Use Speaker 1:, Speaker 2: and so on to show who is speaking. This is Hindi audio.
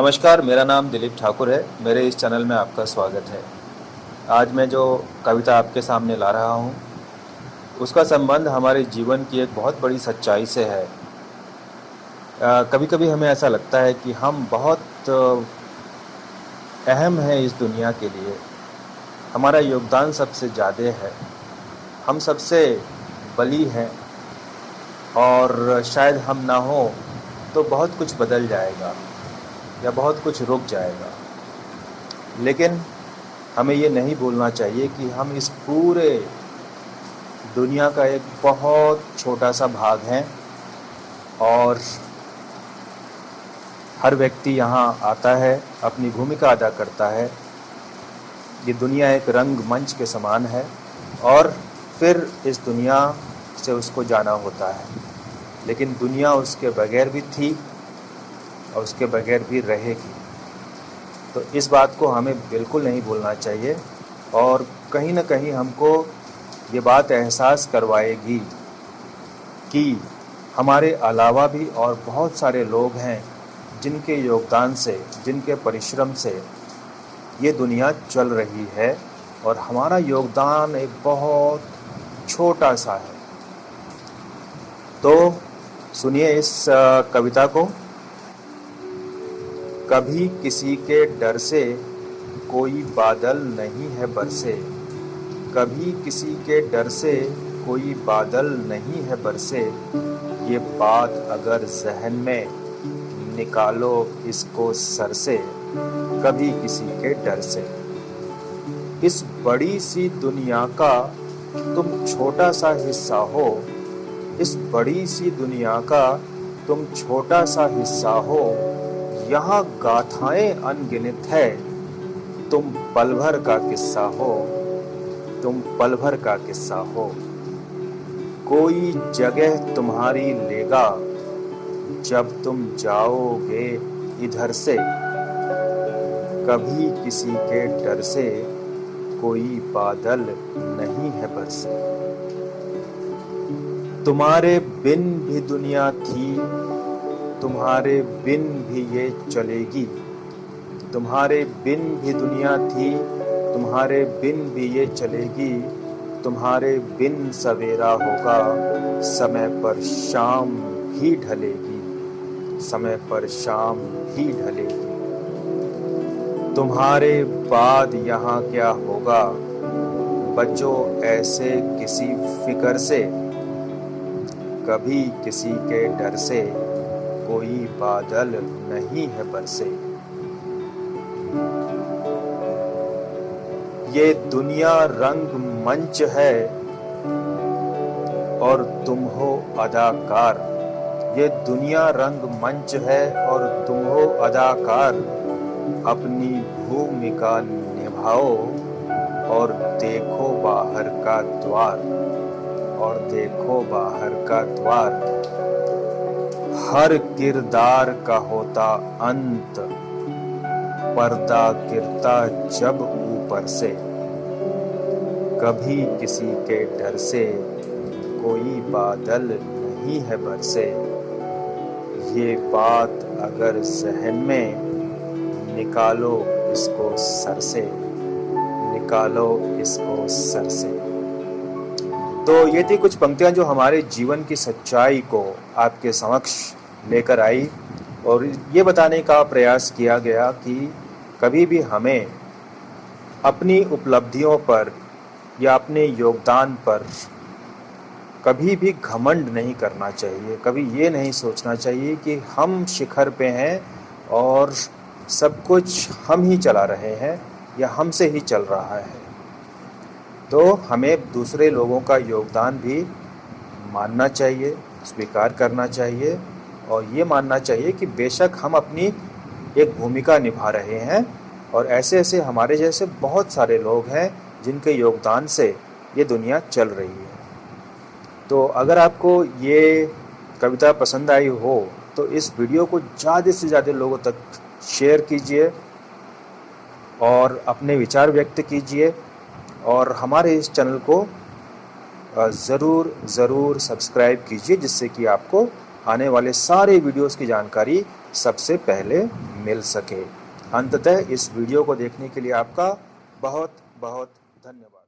Speaker 1: नमस्कार, मेरा नाम दिलीप ठाकुर है। मेरे इस चैनल में आपका स्वागत है। आज मैं जो कविता आपके सामने ला रहा हूँ, उसका संबंध हमारे जीवन की एक बहुत बड़ी सच्चाई से है। कभी-कभी हमें ऐसा लगता है कि हम बहुत अहम हैं इस दुनिया के लिए। हमारा योगदान सबसे ज़्यादा है। हम सबसे बली हैं और शायद हम ना हों तो बहुत कुछ बदल जाएगा या बहुत कुछ रुक जाएगा। लेकिन हमें ये नहीं भूलना चाहिए कि हम इस पूरे दुनिया का एक बहुत छोटा सा भाग हैं और हर व्यक्ति यहाँ आता है, अपनी भूमिका अदा करता है। ये दुनिया एक रंगमंच के समान है और फिर इस दुनिया से उसको जाना होता है। लेकिन दुनिया उसके बगैर भी थी और उसके बगैर भी रहेगी। तो इस बात को हमें बिल्कुल नहीं भूलना चाहिए और कहीं ना कहीं हमको ये बात एहसास करवाएगी कि हमारे अलावा भी और बहुत सारे लोग हैं जिनके योगदान से, जिनके परिश्रम से ये दुनिया चल रही है और हमारा योगदान एक बहुत छोटा सा है। तो सुनिए इस कविता को। कभी किसी के डर से कोई बादल नहीं है बरसे, कभी किसी के डर से कोई बादल नहीं है बरसे। ये बात अगर जहन में निकालो इसको सर से, कभी किसी के डर से। इस बड़ी सी दुनिया का तुम छोटा सा हिस्सा हो, इस बड़ी सी दुनिया का तुम छोटा सा हिस्सा हो। यहाँ गाथाएं अनगिनत है, तुम पल भर का किस्सा हो, तुम पल भर का किस्सा हो। कोई जगह तुम्हारी लेगा जब तुम जाओगे इधर से, कभी किसी के डर से कोई बादल नहीं है बरसे। तुम्हारे बिन भी दुनिया थी, तुम्हारे बिन भी ये चलेगी, तुम्हारे बिन भी दुनिया थी, तुम्हारे बिन भी ये चलेगी। तुम्हारे बिन सवेरा होगा, समय पर शाम भी ढलेगी, समय पर शाम भी ढलेगी। तुम्हारे बाद यहाँ क्या होगा, बचो ऐसे किसी फिक्र से, कभी किसी के डर से कोई बादल नहीं है बरसे। ये दुनिया रंग मंच है और तुम हो अदाकार, ये दुनिया रंग मंच है और तुम हो अदाकार। अपनी भूमिका निभाओ और देखो बाहर का द्वार, और देखो बाहर का द्वार। हर किरदार का होता अंत, पर्दा गिरता जब ऊपर से, कभी किसी के डर से कोई बादल नहीं है बरसे। ये बात अगर जहन में निकालो इसको सर से, निकालो इसको सर से। तो ये थी कुछ पंक्तियां जो हमारे जीवन की सच्चाई को आपके समक्ष लेकर आई और ये बताने का प्रयास किया गया कि कभी भी हमें अपनी उपलब्धियों पर या अपने योगदान पर कभी भी घमंड नहीं करना चाहिए। कभी ये नहीं सोचना चाहिए कि हम शिखर पे हैं और सब कुछ हम ही चला रहे हैं या हमसे ही चल रहा है। तो हमें दूसरे लोगों का योगदान भी मानना चाहिए, स्वीकार करना चाहिए और ये मानना चाहिए कि बेशक हम अपनी एक भूमिका निभा रहे हैं और ऐसे ऐसे हमारे जैसे बहुत सारे लोग हैं जिनके योगदान से ये दुनिया चल रही है। तो अगर आपको ये कविता पसंद आई हो तो इस वीडियो को ज़्यादा से ज़्यादा लोगों तक शेयर कीजिए और अपने विचार व्यक्त कीजिए और हमारे इस चैनल को ज़रूर सब्सक्राइब कीजिए जिससे कि आपको आने वाले सारे वीडियोस की जानकारी सबसे पहले मिल सके। अंततः इस वीडियो को देखने के लिए आपका बहुत बहुत धन्यवाद।